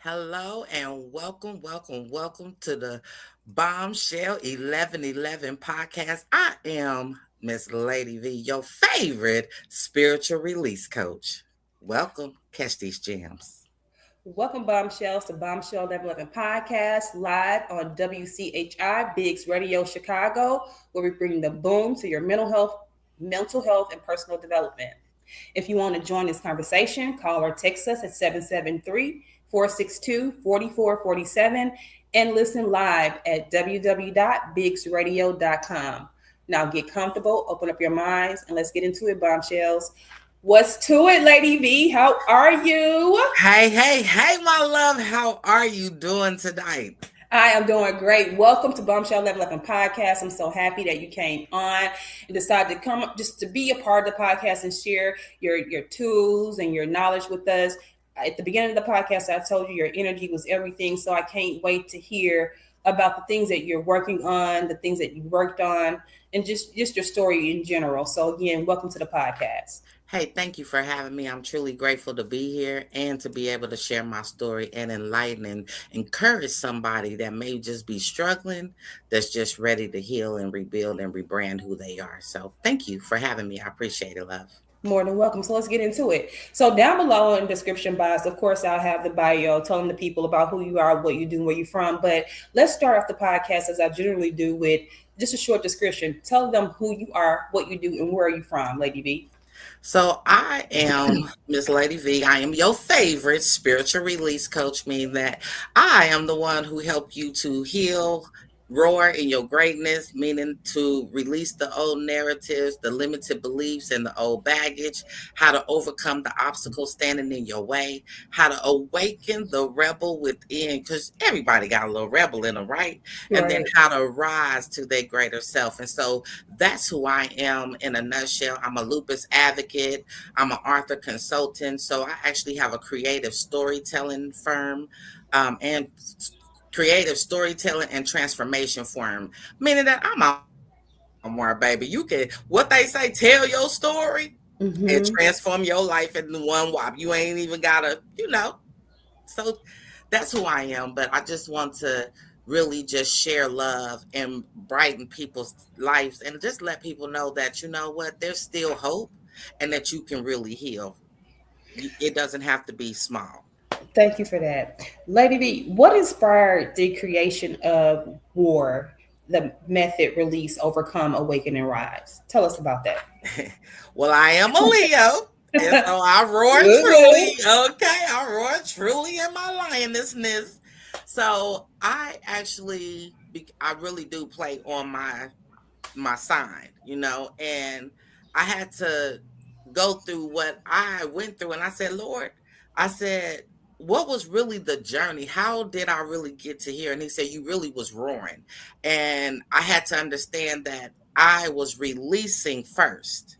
Hello and welcome to the Bombshell 1111 podcast. I am Miss Lady V, your favorite spiritual release coach. Welcome. Catch these gems. Welcome, Bombshells, to Bombshell 1111 Podcast, live on WCHI Biggs Radio Chicago, where we bring the boom to your mental health, and personal development. If you want to join this conversation, call or text us at 773-462-4447 and listen live at www.biggsradio.com. Now get comfortable, open up your minds, and let's get into it, Bombshells. What's to it, Lady V? How are you? Hey, my love. How are you doing tonight? I am doing great. Welcome to Bombshell 1111 Podcast. I'm so happy that you came on and decided to come up just to be a part of the podcast and share your tools and your knowledge with us. At the beginning of the podcast, I told you your energy was everything. So I can't wait to hear about the things that you're working on, the things that you worked on, and just your story in general. So again, welcome to the podcast. Hey, thank you for having me. I'm truly grateful to be here and to be able to share my story and enlighten and encourage somebody that may just be struggling, that's just ready to heal and rebuild and rebrand who they are. So, thank you for having me. I appreciate it, love. More than welcome. So let's get into it. So down below in the description box, of course, I'll have the bio telling the people about who you are, what you do, where you're from. But let's start off the podcast as I generally do with just a short description. Tell them who you are, what you do, and where are you from, Lady V. So, I am Miss Lady V. I am your favorite spiritual release coach, meaning that I am the one who helped you to heal, roar in your greatness, meaning to release the old narratives, the limited beliefs, and the old baggage, how to overcome the obstacles standing in your way, how to awaken the rebel within, because everybody got a little rebel in them, right? And then Right. how to rise to their greater self. And so that's who I am in a nutshell. I'm a lupus advocate, I'm an author consultant. So I actually have a creative storytelling firm. And creative storytelling and transformation firm, meaning that I'm a more baby. You can what they say, tell your story and Mm-hmm. transform your life in one whop. You ain't even gotta. So that's who I am. But I just want to really just share love and brighten people's lives and just let people know that you know what, there's still hope and that you can really heal. It doesn't have to be small. Thank you for that. Lady V, what inspired the creation of WAR, the method release, overcome, awaken, and rise? Tell us about that. Well, I am a Leo. And so I roar Woo-hoo. truly. Okay. I roar truly in my lionessness. So I really do play on my sign, and I had to go through what I went through. And I said, Lord, I said, what was really the journey? How did I really get to here? And he said, you really was roaring. And I had to understand that I was releasing first.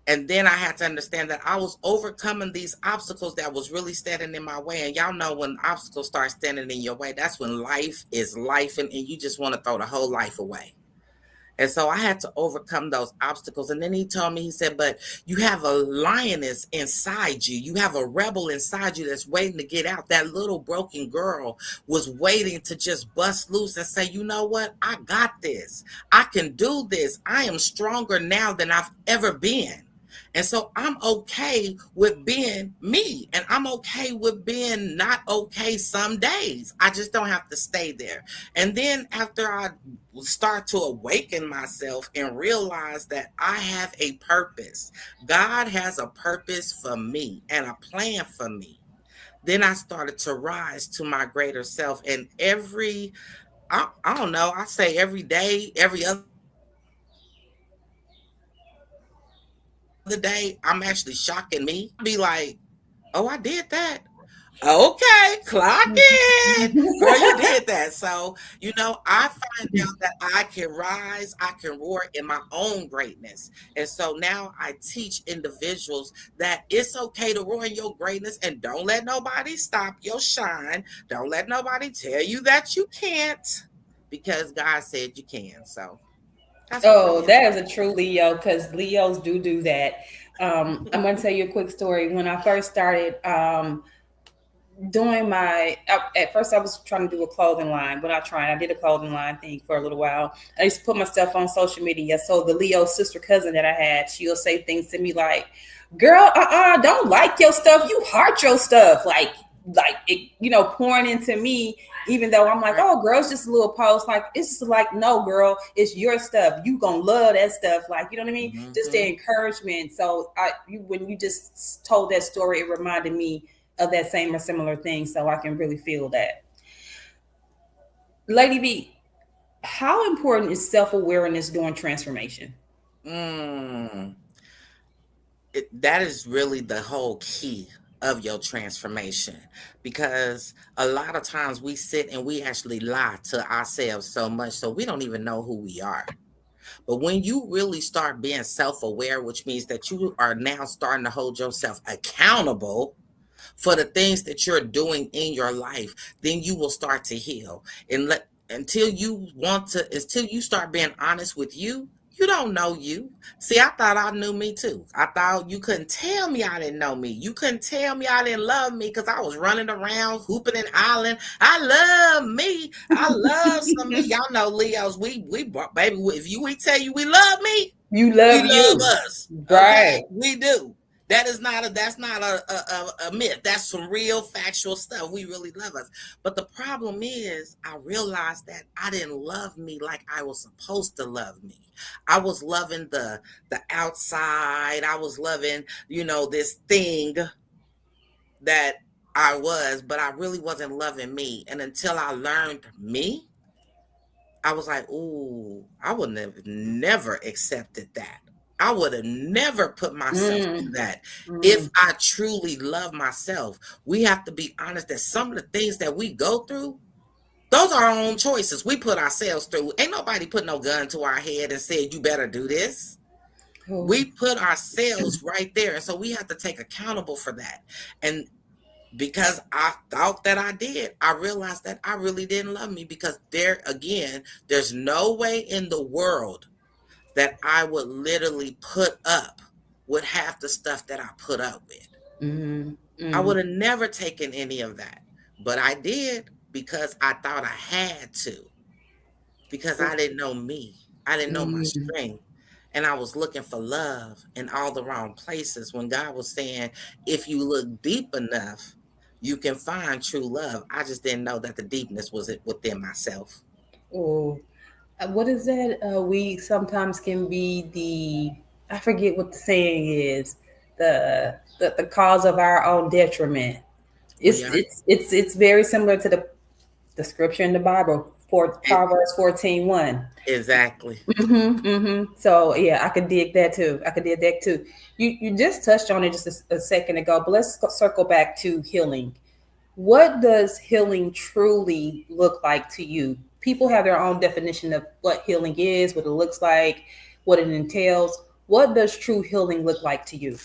And then I had to understand that I was overcoming these obstacles that was really standing in my way. And y'all know when obstacles start standing in your way, that's when life is life and you just want to throw the whole life away. And so I had to overcome those obstacles. And then he told me, he said, but you have a lioness inside you. You have a rebel inside you that's waiting to get out. That little broken girl was waiting to just bust loose and say, you know what? I got this. I can do this. I am stronger now than I've ever been. And so I'm okay with being me and I'm okay with being not okay some days. I just don't have to stay there. And then after I start to awaken myself and realize that I have a purpose, God has a purpose for me and a plan for me. Then I started to rise to my greater self. And I don't know, I say every day, every other day, I'm actually shocking me. I'll be like, oh, I did that. Okay, clock in. Girl, you did that. So, I find out that I can rise, I can roar in my own greatness. And so now I teach individuals that it's okay to roar in your greatness and don't let nobody stop your shine. Don't let nobody tell you that you can't because God said you can. So that's what that is. Oh, that is a true Leo because Leos do that. I'm going to tell you a quick story. When I first started doing at first I was trying to do a clothing line, but I did a clothing line thing for a little while. I used to put my stuff on social media. So the Leo sister cousin that I had, she'll say things to me like, girl, don't like your stuff. You heart your stuff. Like it, pouring into me, even though I'm like, oh girl, it's just a little post. Like, it's just like, no, girl, it's your stuff. You gonna love that stuff. Like, you know what I mean? Mm-hmm. Just the encouragement. So when you just told that story, it reminded me of that same or similar thing, so I can really feel that. Lady B, how important is self-awareness during transformation? That is really the whole key of your transformation, because a lot of times we sit and we actually lie to ourselves so much so we don't even know who we are. But when you really start being self-aware, which means that you are now starting to hold yourself accountable for the things that you're doing in your life, then you will start to heal. And until you start being honest with you, you don't know you. See, I thought I knew me too. I thought you couldn't tell me I didn't know me. You couldn't tell me I didn't love me because I was running around hooping and hollering. I love me. I love some me. Y'all know Leos. We baby. If we tell you we love me, we love us. Right? Okay? We do. That's not a myth. That's some real factual stuff. We really love us. But the problem is, I realized that I didn't love me like I was supposed to love me. I was loving the outside. I was loving, this thing that I was, but I really wasn't loving me. And until I learned me, I was like, ooh, I would have never accepted that. I would have never put myself through that if I truly love myself. We have to be honest that some of the things that we go through, those are our own choices. We put ourselves through. Ain't nobody put no gun to our head and said, you better do this. We put ourselves right there. And so we have to take accountable for that. And because I thought that I did, I realized that I really didn't love me, because there's no way in the world that I would literally put up with half the stuff that I put up with. I would have never taken any of that, but I did because I thought I had to, because I didn't know me. I didn't know my strength. And I was looking for love in all the wrong places, when God was saying, if you look deep enough, you can find true love. I just didn't know that the deepness was within myself. Oh, what is that? We sometimes can be I forget what the saying is, the cause of our own detriment. It's very similar to the scripture in the Bible, Proverbs 14:1. Exactly. So yeah, I could dig that too. You just touched on it just a second ago, but let's circle back to healing. What does healing truly look like to you? People have their own definition of what healing is, what it looks like, what it entails. What does true healing look like to you?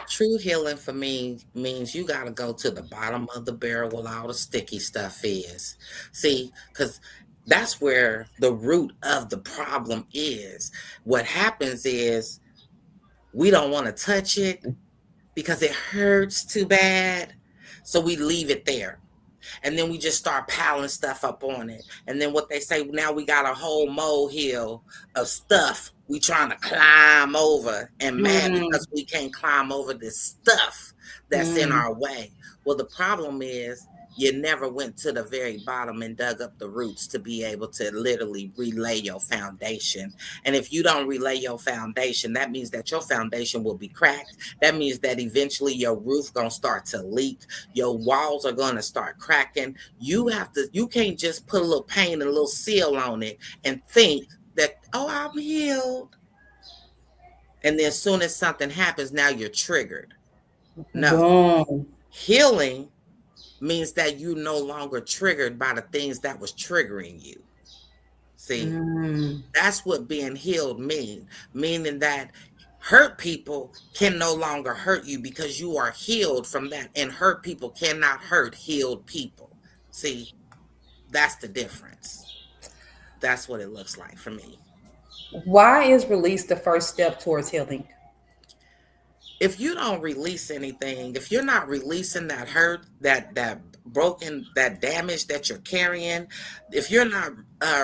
True healing for me means you got to go to the bottom of the barrel where all the sticky stuff is. See, because that's where the root of the problem is. What happens is we don't want to touch it because it hurts too bad. So we leave it there. And then we just start piling stuff up on it. And then what they say, now we got a whole molehill of stuff we trying to climb over, and mad because we can't climb over this stuff that's in our way. Well, the problem is you never went to the very bottom and dug up the roots to be able to literally relay your foundation. And if you don't relay your foundation, that means that your foundation will be cracked. That means that eventually your roof gonna start to leak. Your walls are gonna start cracking. You can't just put a little paint and a little seal on it and think that, oh, I'm healed. And then as soon as something happens, now you're triggered. No. Healing means that you're no longer triggered by the things that was triggering you. See, that's what being healed means. Meaning that hurt people can no longer hurt you because you are healed from that. And hurt people cannot hurt healed people. See, that's the difference. That's what it looks like for me. Why is release the first step towards healing? if you don't release anything, if you're not releasing that hurt, that broken, that damage that you're carrying, if you're not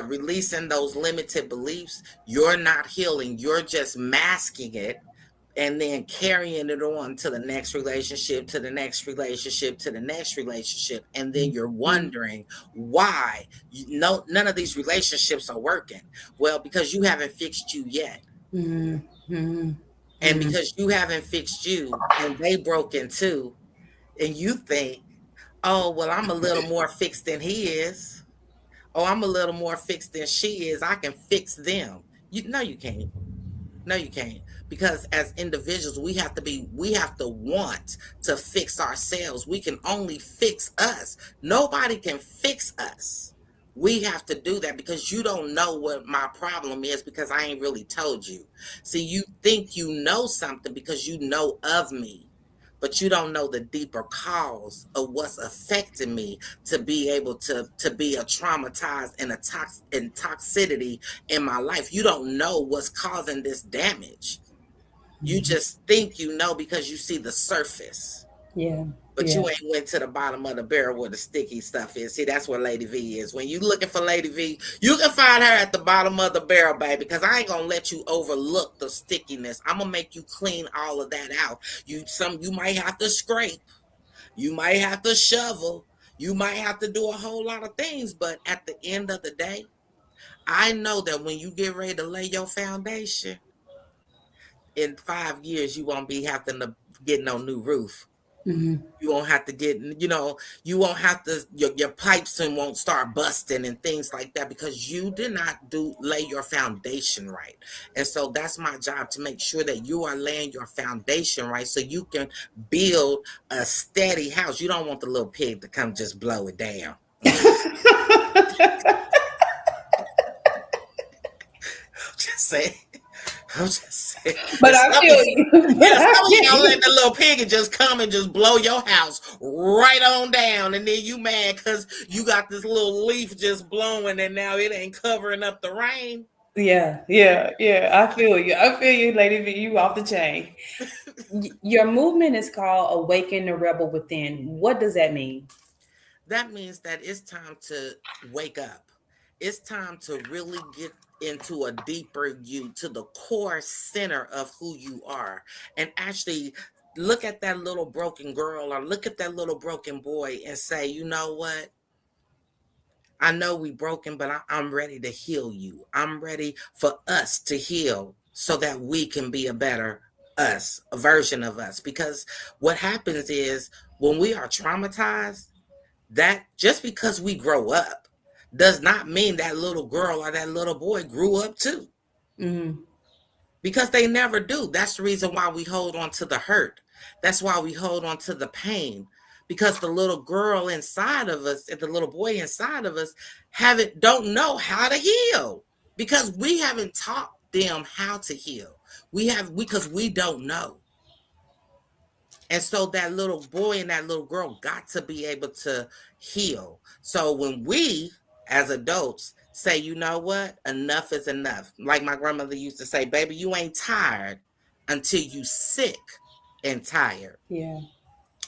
releasing those limited beliefs, you're not healing. You're just masking it and then carrying it on to the next relationship, to the next relationship, to the next relationship, and then you're wondering why none of these relationships are working. Well, because you haven't fixed you yet. Mm-hmm. And because you haven't fixed you and they broken too, and you think, oh, well, I'm a little more fixed than he is. Oh, I'm a little more fixed than she is. I can fix them. No, you can't. No, you can't. Because as individuals, we have to want to fix ourselves. We can only fix us. Nobody can fix us. We have to do that because you don't know what my problem is because I ain't really told you. See, you think you know something because you know of me, but you don't know the deeper cause of what's affecting me to be able to be a traumatized and and toxicity in my life. You don't know what's causing this damage. You just think you know because you see the surface. Yeah. But you ain't went to the bottom of the barrel where the sticky stuff is. See, that's where Lady V is. When you looking for Lady V, you can find her at the bottom of the barrel, baby, because I ain't gonna let you overlook the stickiness. I'm gonna make you clean all of that out. You might have to scrape, you might have to shovel, you might have to do a whole lot of things, but at the end of the day, I know that when you get ready to lay your foundation, in 5 years you won't be having to get no new roof. You won't have to get, you won't have to, your pipes and won't start busting and things like that because you did not lay your foundation right. And so that's my job, to make sure that you are laying your foundation right so you can build a steady house. You don't want the little pig to come just blow it down. Just saying. I'm just saying. But I feel you. Y'all let the little piggy just come and just blow your house right on down, and then you mad because you got this little leaf just blowing, and now it ain't covering up the rain. Yeah. I feel you, Lady V. You off the chain. Your movement is called Awaken the Rebel Within. What does that mean? That means that it's time to wake up. It's time to really get into a deeper you, to the core center of who you are, and actually look at that little broken girl or look at that little broken boy and say, you know what? I know we broken, but I'm ready to heal you. I'm ready for us to heal so that we can be a better us, a version of us. Because what happens is when we are traumatized, that just because we grow up does not mean that little girl or that little boy grew up too. Because they never do. That's the reason why we hold on to the hurt. That's why we hold on to the pain, because the little girl inside of us and the little boy inside of us don't know how to heal, because we haven't taught them how to heal. Because we don't know. And so that little boy and that little girl got to be able to heal. So when we, as adults, say, you know what, enough is enough. Like my grandmother used to say, baby, you ain't tired until you sick and tired. Yeah.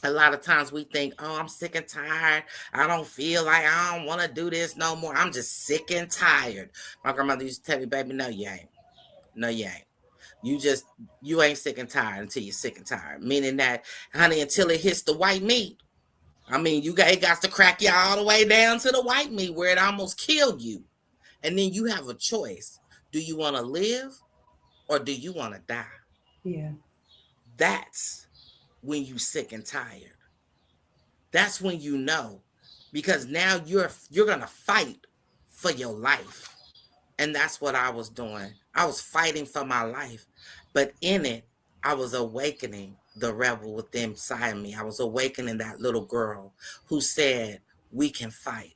A lot of times we think, oh, I'm sick and tired. I don't feel like I don't want to do this no more. I'm just sick and tired. My grandmother used to tell me, baby, no, you ain't. No, you ain't. You ain't sick and tired until you're sick and tired. Meaning that, honey, until it hits the white meat. I mean, it got to crack you all the way down to the white meat where it almost killed you. And then you have a choice. Do you want to live or do you want to die? Yeah. That's when you sick and tired. That's when you know. Because now you're going to fight for your life. And that's what I was doing. I was fighting for my life. But in it, I was awakening the rebel within inside me. I was awakening that little girl who said, we can fight.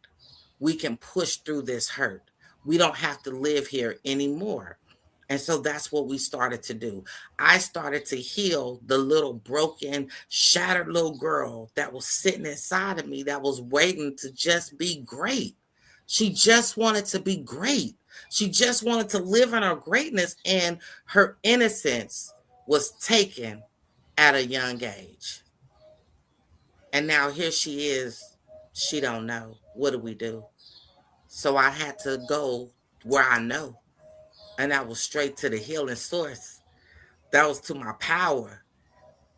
We can push through this hurt. We don't have to live here anymore. And so that's what we started to do. I started to heal the little broken, shattered little girl that was sitting inside of me that was waiting to just be great. She just wanted to be great. She just wanted to live in her greatness, and her innocence was taken at a young age. And now here she is. She don't know. What do we do? So I had to go where I know. And that was straight to the healing source. That was to my power.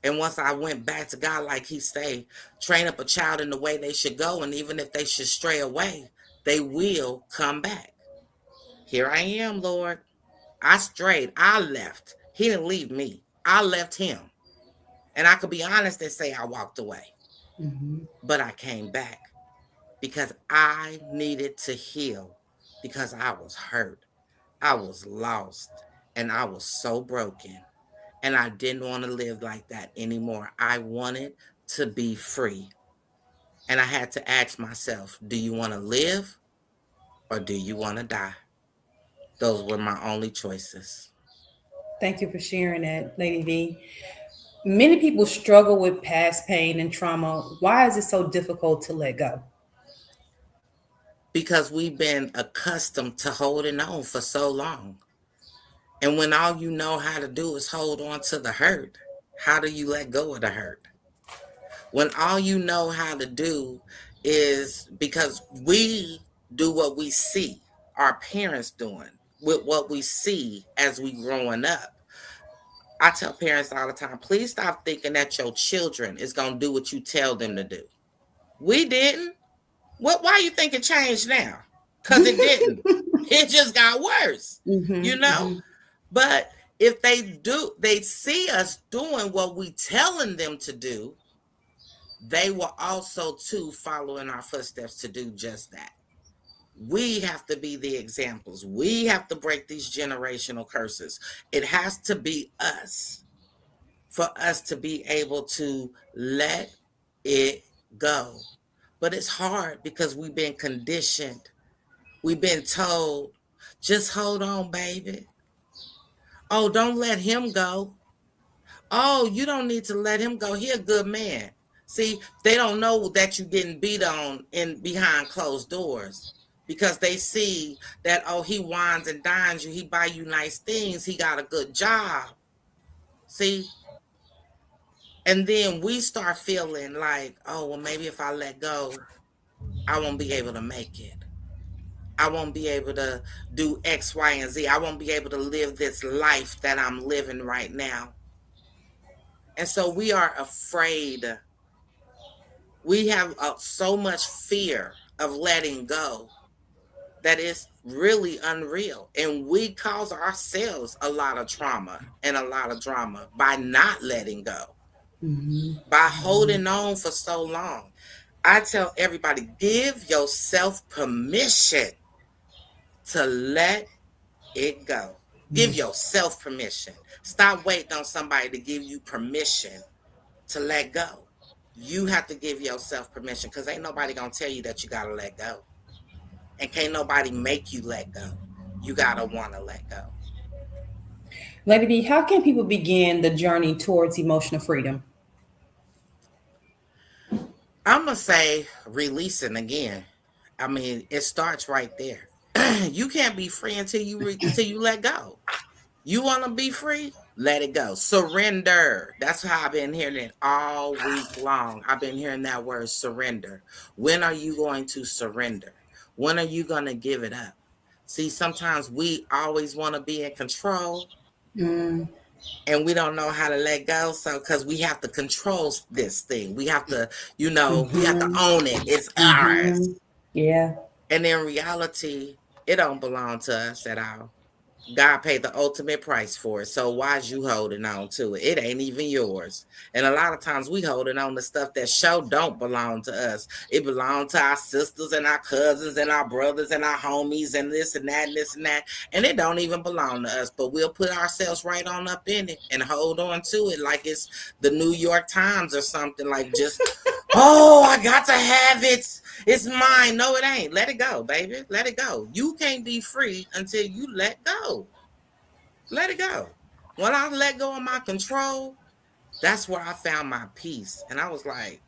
And once I went back to God, like he say, train up a child in the way they should go. And even if they should stray away, they will come back. Here I am, Lord. I strayed. I left. He didn't leave me. I left him. And I could be honest and say I walked away. Mm-hmm. But I came back because I needed to heal, because I was hurt. I was lost. And I was so broken. And I didn't want to live like that anymore. I wanted to be free. And I had to ask myself, do you want to live or do you want to die? Those were my only choices. Thank you for sharing that, Lady V. Many people struggle with past pain and trauma. Why is it so difficult to let go? Because we've been accustomed to holding on for so long. And when all you know how to do is hold on to the hurt, how do you let go of the hurt? When all you know how to do is, because we do what we see our parents doing, with what we see as we growing up. I tell parents all the time, please stop thinking that your children is going to do what you tell them to do. We didn't. Why you think it changed now? Because it didn't. It just got worse, Mm-hmm, mm-hmm. But if they see us doing what we telling them to do, they will also too follow in our footsteps to do just that. We have to be the examples. We have to break these generational curses. It has to be us for us to be able to let it go. But it's hard because we've been conditioned. We've been told, just hold on, baby. Oh, don't let him go. Oh, you don't need to let him go. He a good man. See, they don't know that you're getting beat on in behind closed doors, because they see that, oh, he wines and dines you. He buy you nice things. He got a good job. See? And then we start feeling like, oh, well, maybe if I let go, I won't be able to make it. I won't be able to do X, Y, and Z. I won't be able to live this life that I'm living right now. And so we are afraid. We have so much fear of letting go that it's really unreal. And we cause ourselves a lot of trauma and a lot of drama by not letting go, by holding on for so long. I tell everybody, give yourself permission to let it go. Give yourself permission. Stop waiting on somebody to give you permission to let go. You have to give yourself permission, because ain't nobody gonna tell you that you gotta let go. And can't nobody make you let go. You gotta wanna let go. Lady B, how can people begin the journey towards emotional freedom? I'm gonna say releasing again. I mean, it starts right there. You can't be free until you let go. You want to be free? Let it go. Surrender. That's how I've been hearing it all week long. I've been hearing that word, surrender. When are you going to surrender? When are you going to give it up? See, sometimes we always want to be in control, and we don't know how to let go. So, because we have to control this thing, we have to, we have to own it. It's ours. Yeah. And in reality, it don't belong to us at all. God paid the ultimate price for it. So why is you holding on to it? It ain't even yours. And a lot of times we holding on to stuff that don't belong to us. It belongs to our sisters and our cousins and our brothers and our homies and this and that and this and that. And it don't even belong to us. But we'll put ourselves right on up in it and hold on to it like it's the New York Times or something. Like, just, oh, I got to have it. It's mine. No, it ain't. Let it go, baby. Let it go. You can't be free until you let go. Let it go. When I let go of my control, that's where I found my peace. And I was like,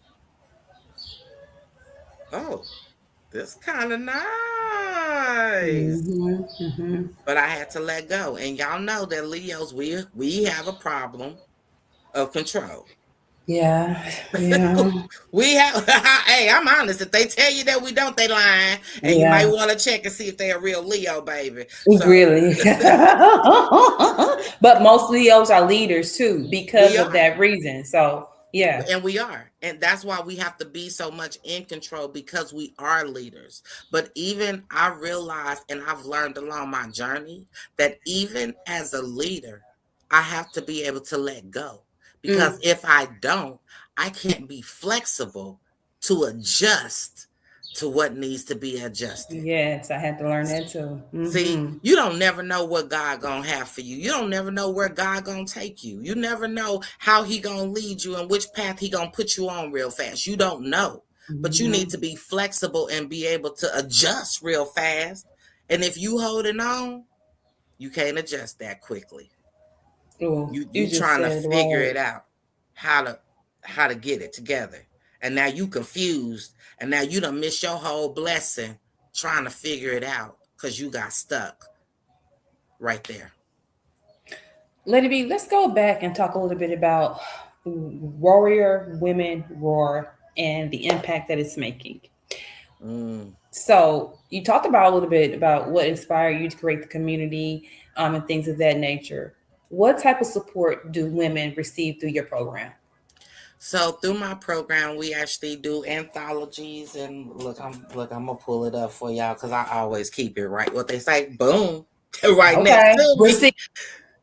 oh, this kind of nice. But I had to let go. And y'all know that Leos, we have a problem of control. Yeah. Yeah. We have, hey, I'm honest. If they tell you that we don't, they lying, and you might Yeah. want to check and see if they're a real Leo, baby. So Really. But most Leos are leaders too because we of are. that reason. So, yeah. And we are. And that's why we have to be so much in control, because we are leaders. But even I realized, and I've learned along my journey, that even as a leader, I have to be able to let go. Because if I don't, I can't be flexible to adjust to what needs to be adjusted. Yes, I had to learn that too. See, Hmm. you don't never know what God gonna have for you. You don't never know where God gonna take you. You never know how he gonna lead you and which path he gonna put you on real fast. You don't know. But you need to be flexible and be able to adjust real fast. And if you holding on, you can't adjust that quickly. Oh, you You just trying to said it figure it right. out how to get it together. And now you confused, and now you done miss your whole blessing trying to figure it out because you got stuck right there. Lady B, let's go back and talk a little bit about Warrior Women Roar and the impact that it's making. Mm. So you talked about a little bit about what inspired you to create the community and things of that nature. What type of support do women receive through your program? So through my program, we actually do anthologies, and I'm gonna pull it up for y'all because I always keep it right. What they say, boom, right next Okay, to we'll me. see.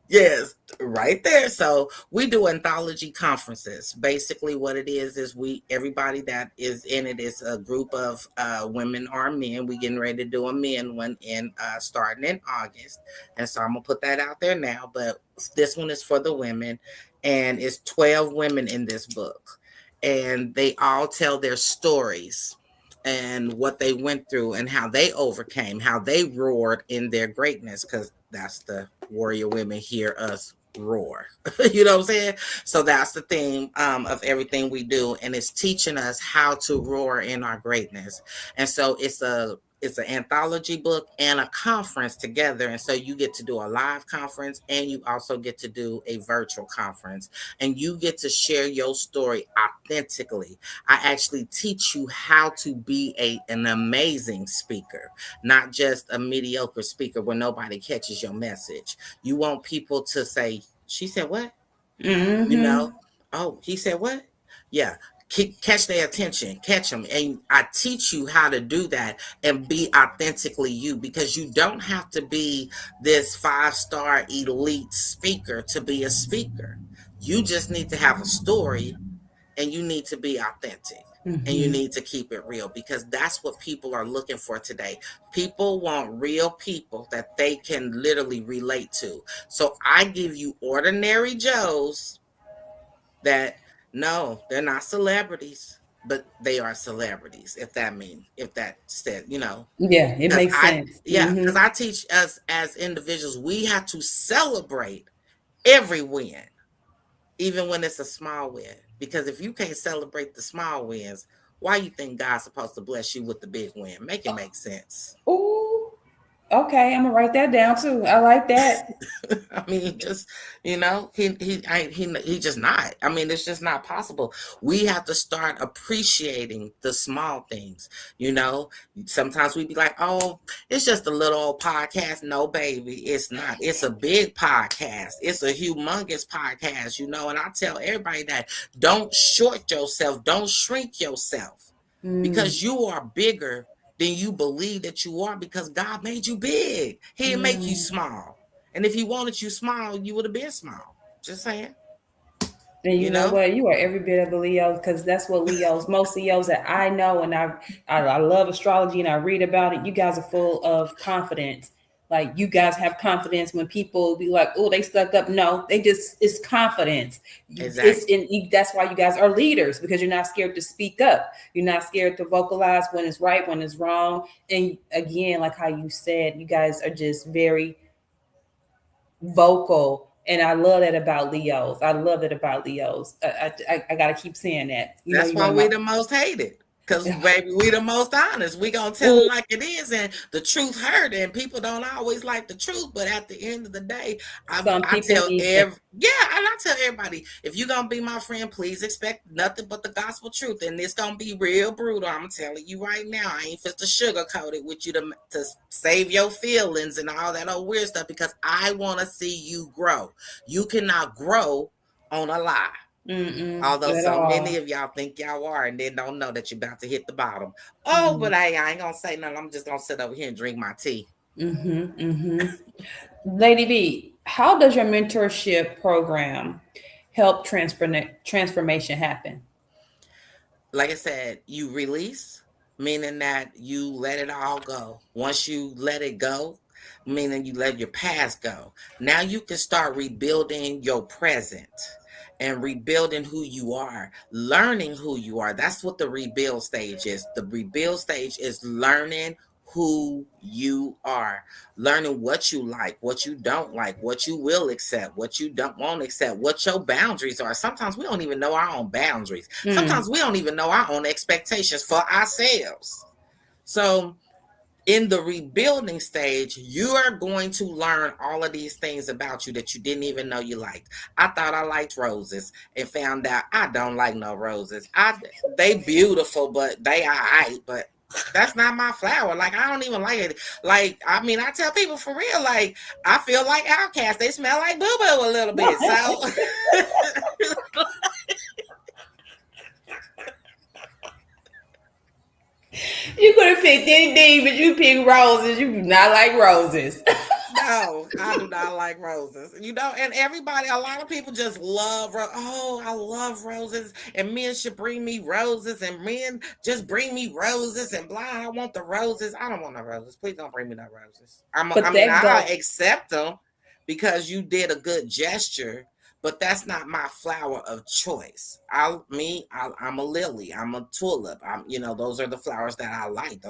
Yes, right there. So we do anthology conferences. Basically, what it is we everybody that is in it is a group of women or men. We getting ready to do a men one in starting in August, and so I'm gonna put that out there now. But this one is for the women, and it's 12 women in this book, and they all tell their stories and what they went through and how they overcame, how they roared in their greatness, because that's the warrior women hear us roar. You know what I'm saying? So that's the theme of everything we do, and it's teaching us how to roar in our greatness. And so it's an anthology book and a conference together, and so you get to do a live conference and you also get to do a virtual conference, and you get to share your story authentically. I actually teach you how to be an amazing speaker, not just a mediocre speaker where nobody catches your message. You want people to say, she said what? You Mm-hmm. know, oh, he said what? Yeah. Catch their attention, catch them. And I teach you how to do that and be authentically you, because you don't have to be this 5-star elite speaker to be a speaker. You just need to have a story, and you need to be authentic, and you Mm-hmm. need to keep it real, because that's what people are looking for today. People want real people that they can literally relate to. So I give you ordinary Joes that, no, they're not celebrities, but they are celebrities, if that said, Yeah, it because makes sense. because I teach us as individuals, we have to celebrate every win, even when it's a small win. Because if you can't celebrate the small wins, why you think God's supposed to bless you with the big win? Make it make sense. Ooh, okay, I'm gonna write that down too. I like that. I mean, just he just not. I mean, it's just not possible. We have to start appreciating the small things. You know, sometimes we be like, "Oh, it's just a little old podcast." No, baby, it's not. It's a big podcast. It's a humongous podcast. And I tell everybody that don't short yourself, don't shrink yourself, Mm, because you are bigger than you believe that you are, because God made you big. He didn't make you mm. small. And if he wanted you small, you would have been small. Just saying, And you you know know? what? You are every bit of a Leo because that's what most Leos that I know, and I love astrology and I read about it. You guys are full of confidence. Like you guys have confidence when people be like, "Oh, they stuck up." No, they just it's confidence. It's Exactly. in that's why you guys are leaders because you're not scared to speak up. You're not scared to vocalize when it's right, when it's wrong. And again, like how you said, you guys are just very vocal, and I love that about Leos. I love that about Leos. I gotta keep saying that. You know, That's you're one why of we my the most hated. Because, baby, we the most honest. We gonna tell it like it is, and the truth hurt, and people don't always like the truth. But at the end of the day, I tell everybody, if you're gonna be my friend, please expect nothing but the gospel truth, and it's gonna be real brutal. I'm telling you right now. I ain't fit to sugarcoat it with you to save your feelings and all that old weird stuff, because I want to see you grow. You cannot grow on a lie. Although so many of y'all think y'all are and then don't know that you're about to hit the bottom. But I ain't gonna say nothing. I'm just gonna sit over here and drink my tea. Lady V, how does your mentorship program help transformation happen? Like I said, you release, meaning that you let it all go. Once you let it go, meaning you let your past go, now you can start rebuilding your present and rebuilding who you are, learning who you are. That's what the rebuild stage is. The rebuild stage is learning who you are, learning what you like, what you don't like, what you will accept, what you won't accept, what your boundaries are. Sometimes we don't even know our own boundaries. Sometimes we don't even know our own expectations for ourselves. So in the rebuilding stage, you are going to learn all of these things about you that you didn't even know you liked. I thought I liked roses and found out I don't like no roses. They beautiful, but they are right, but that's not my flower. Like, I don't even like it. Like, I mean, I tell people for real, like, I feel like Outcast. They smell like boo-boo a little bit. So you could have picked anything, but you picked roses. You do not like roses. No, I do not like roses. You know, and everybody, a lot of people just love, I love roses, and men should bring me roses, and men just bring me roses, and blah, I want the roses. I don't want no roses. Please don't bring me no roses. I accept them because you did a good gesture, but that's not my flower of choice. I'm a lily. I'm a tulip. Those are the flowers that I like.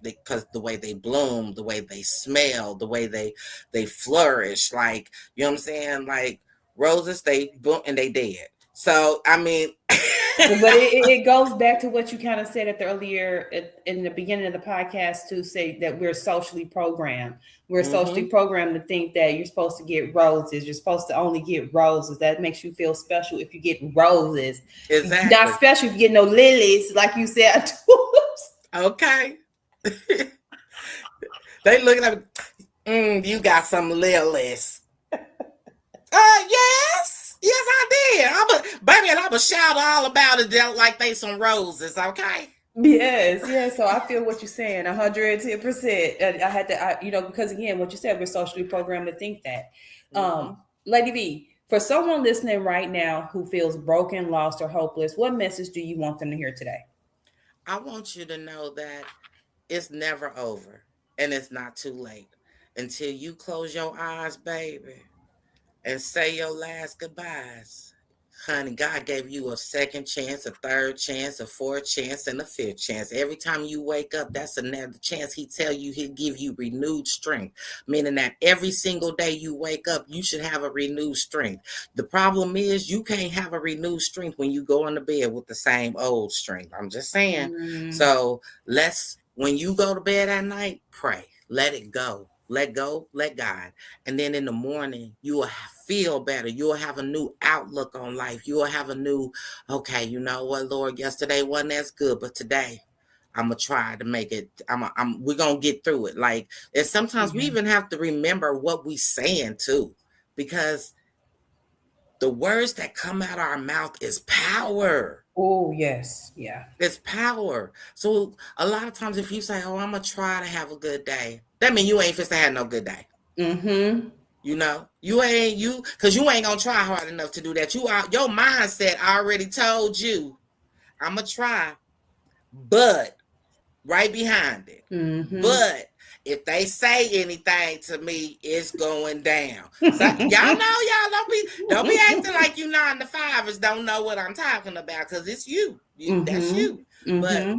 Because the way they bloom, the way they smell, the way they flourish, like, you know what I'm saying? Like, roses, they bloom and they dead. So, I mean, but it goes back to what you kind of said in the beginning of the podcast, to say that we're socially programmed. We're socially programmed to think that you're supposed to get roses. You're supposed to only get roses. That makes you feel special if you get roses. Exactly. Not special if you get no lilies, like you said. Okay. They looking at me, you got some lilies. Yes, I did. I'm a shout all about it like they some roses, okay? Yes. So I feel what you're saying, 110%. I had to, because again, what you said, we're socially programmed to think that. Lady V, for someone listening right now who feels broken, lost, or hopeless, what message do you want them to hear today? I want you to know that it's never over, and it's not too late until you close your eyes, baby, and say your last goodbyes. Honey, God gave you a second chance, a third chance, a fourth chance, and a fifth chance. Every time you wake up, that's another chance. He'll give you renewed strength, meaning that every single day you wake up, you should have a renewed strength. The problem is you can't have a renewed strength when you go into bed with the same old strength. I'm just saying. So when you go to bed at night, pray. Let it go. Let go, let God. And then in the morning, you will feel better. You will have a new outlook on life. You will have a new, okay, you know what, Lord, yesterday wasn't as good, but today I'm going to try to make it. We're going to get through it. Like, and sometimes we even have to remember what we saying too, because the words that come out of our mouth is power. Oh, yes. Yeah. It's power. So a lot of times if you say, I'm going to try to have a good day, that means you ain't fit to have no good day. You know, because you ain't going to try hard enough to do that. Your mindset already told you, I'm going to try, but right behind it. But if they say anything to me, it's going down. So y'all don't be acting like you 9-to-5ers don't know what I'm talking about, because it's you. That's you. But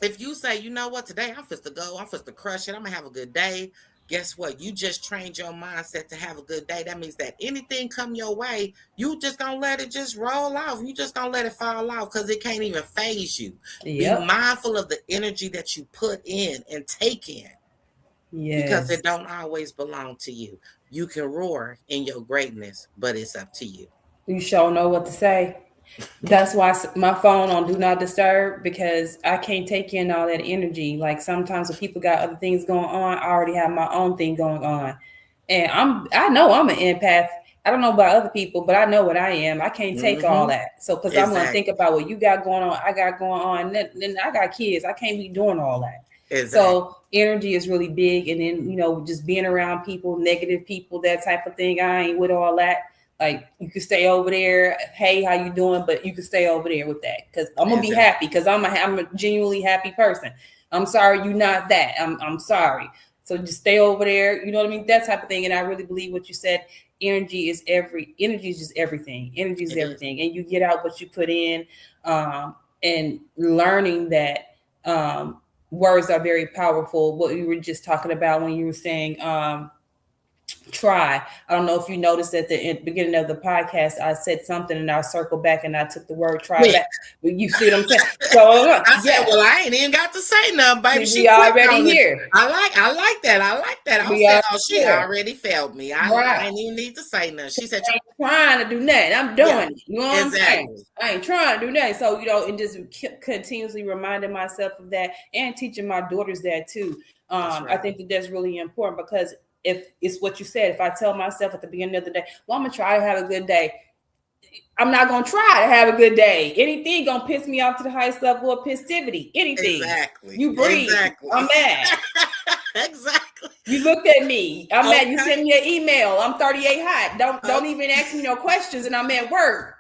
if you say, you know what, today I'm supposed to go, I'm supposed to crush it, I'm gonna have a good day, guess what? You just trained your mindset to have a good day. That means that anything come your way, you just gonna let it just roll off. You just gonna let it fall off because it can't even phase you. Be Yep. mindful of the energy that you put in and take in because Yes. it don't always belong to you. You can roar in your greatness, but it's up to you. You sure know what to say. That's why my phone on do not disturb, because I can't take in all that energy. Like sometimes when people got other things going on, I already have my own thing going on. And I know I'm an empath. I don't know about other people, but I know what I am. I can't take all Mm-hmm. that. So because I'm gonna think Exactly. about what you got going on, I got going on, then I got kids. I can't be doing all that. Exactly. So energy is really big. And then, just being around people, negative people, that type of thing. I ain't with all that. Like you can stay over there. Hey, how you doing? But you can stay over there with that because I'm gonna be Exactly. happy because I'm a genuinely happy person. I'm sorry you're not that. I'm sorry. So just stay over there. You know what I mean? That type of thing. And I really believe what you said. Energy is just everything. Energy is It is. everything. And you get out what you put in. And learning that words are very powerful. What you were just talking about when you were saying try. I don't know if you noticed at the beginning of the podcast, I said something and I circled back and I took the word try Quick. back. You see what I'm saying? So I said, yeah, well, I ain't even got to say nothing, baby. She we quick already on it. here. I like that. I like that. I We said, are oh, she here. already failed me. I Right. ain't even need to say nothing. She said, I ain't trying to do nothing. I'm yeah, doing it. You know what I'm saying? exactly. I ain't trying to do nothing. So, and just continuously reminding myself of that and teaching my daughters that too. That's I right. think that that's really important because if it's what you said, if I tell myself at the beginning of the day, well, I'm going to try to have a good day. I'm not going to try to have a good day. Anything going to piss me off to the highest level of festivity. Anything. Exactly. You breathe. Exactly. I'm mad. Exactly. You looked at me. I'm mad. You Okay. sent me an email. I'm 38 hot. Don't even ask me no questions, and I'm at work.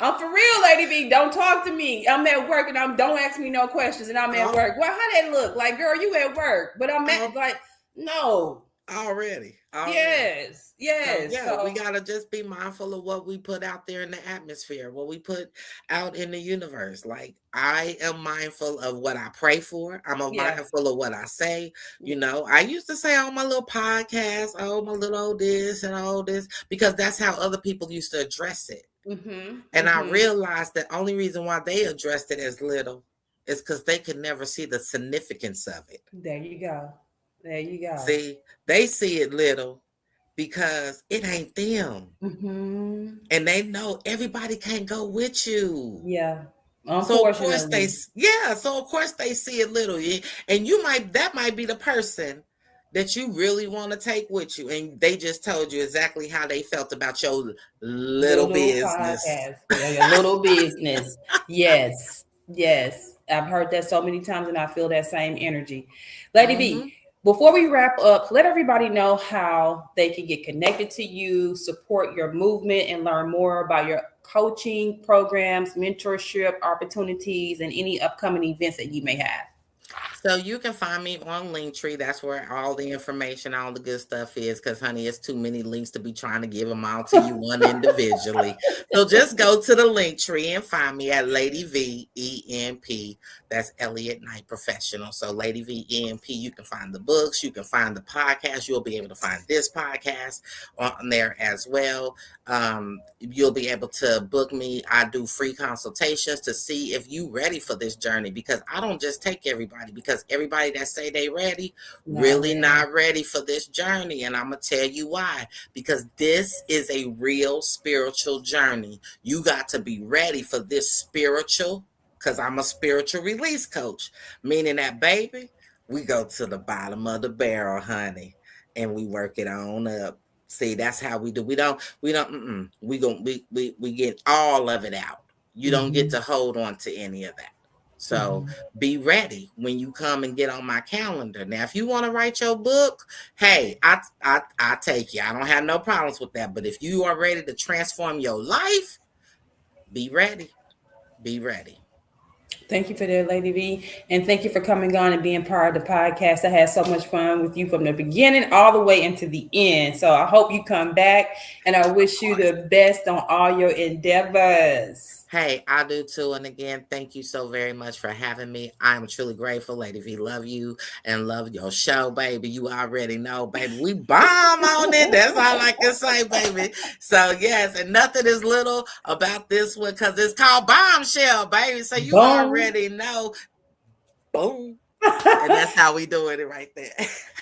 I'm for real, Lady B. Don't talk to me. I'm at work, and don't ask me no questions, and I'm at work. Well, how that look? Like, girl, you at work, but I'm at like, no. Already. Yes. So Yes. yeah, we gotta just be mindful of what we put out there in the atmosphere, what we put out in the universe. Like I am mindful of what I pray for. I'm Yeah. mindful of what I say. I used to say on my little podcast, oh my little this and all this, because that's how other people used to address it. Mm-hmm. And I realized that only reason why they addressed it as little is because they could never see the significance of it. There you go. There you go. See, they see it little because it ain't them. Mm-hmm. And they know everybody can't go with you. Yeah. So of course Unfortunately. they see it little. And that might be the person that you really want to take with you. And they just told you exactly how they felt about your little business. Podcast. Yeah, your little business. Yes. Yes. I've heard that so many times and I feel that same energy. Lady B, before we wrap up, let everybody know how they can get connected to you, support your movement, and learn more about your coaching programs, mentorship opportunities, and any upcoming events that you may have. So you can find me on Linktree. That's where all the information, all the good stuff is. Because, honey, it's too many links to be trying to give them all to you one individually. So just go to the Linktree and find me at Lady V EMP. That's Elliott Knight Professional. So Lady V EMP. You can find the books. You can find the podcast. You'll be able to find this podcast on there as well. You'll be able to book me. I do free consultations to see if you ready for this journey, because I don't just take everybody, because everybody that say they ready really not ready for this journey. And I'm gonna tell you why. Because this is a real spiritual journey. You got to be ready for this spiritual, because I'm a spiritual release coach, meaning that, baby, we go to the bottom of the barrel, honey, and we work it on up. See, that's how we do. We get all of it out. You don't get to hold on to any of that. So be ready when you come and get on my calendar. Now, if you want to write your book, hey, I take you. I don't have no problems with that. But if you are ready to transform your life, be ready. Be ready. Thank you for that, Lady V. And thank you for coming on and being part of the podcast. I had so much fun with you from the beginning all the way into the end. So I hope you come back, and I wish you the best on all your endeavors. Hey, I do too. And again, thank you so very much for having me. I'm truly grateful, Lady V. Love you and love your show, baby. You already know, baby. We bomb on it. That's all I can say, baby. So, yes, and nothing is little about this one because it's called Bombshell, baby. So, you already know. Boom. And that's how we doing it right there.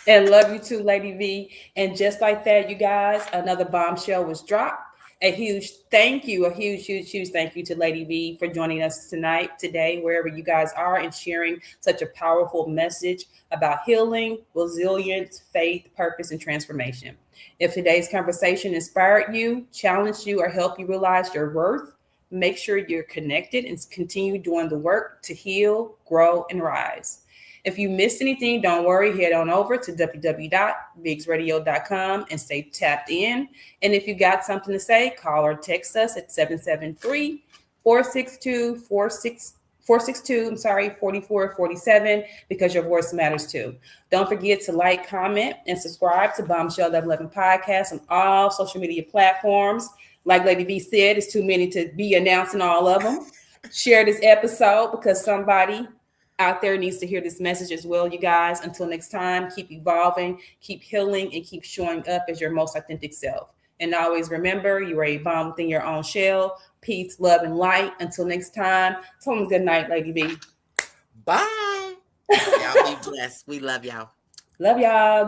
And love you too, Lady V. And just like that, you guys, another bombshell was dropped. A huge thank you, a huge thank you to Lady V for joining us today, wherever you guys are, and sharing such a powerful message about healing, resilience, faith, purpose, and transformation. If today's conversation inspired you, challenged you, or helped you realize your worth, make sure you're connected and continue doing the work to heal, grow, and rise. If you missed anything, don't worry. Head on over to www.bigsradio.com and stay tapped in. And if you got something to say, call or text us at 773-462-4447 because your voice matters too. Don't forget to like, comment, and subscribe to Bombshell 1111 Podcast on all social media platforms. Like Lady V said, it's too many to be announcing all of them. Share this episode because somebody out there needs to hear this message as well, you guys. Until next time, keep evolving, keep healing, and keep showing up as your most authentic self. And always remember, you are a bomb within your own shell. Peace, love, and light. Until next time, tell them good night, Lady V. Bye. Y'all be blessed. We love y'all. Love y'all.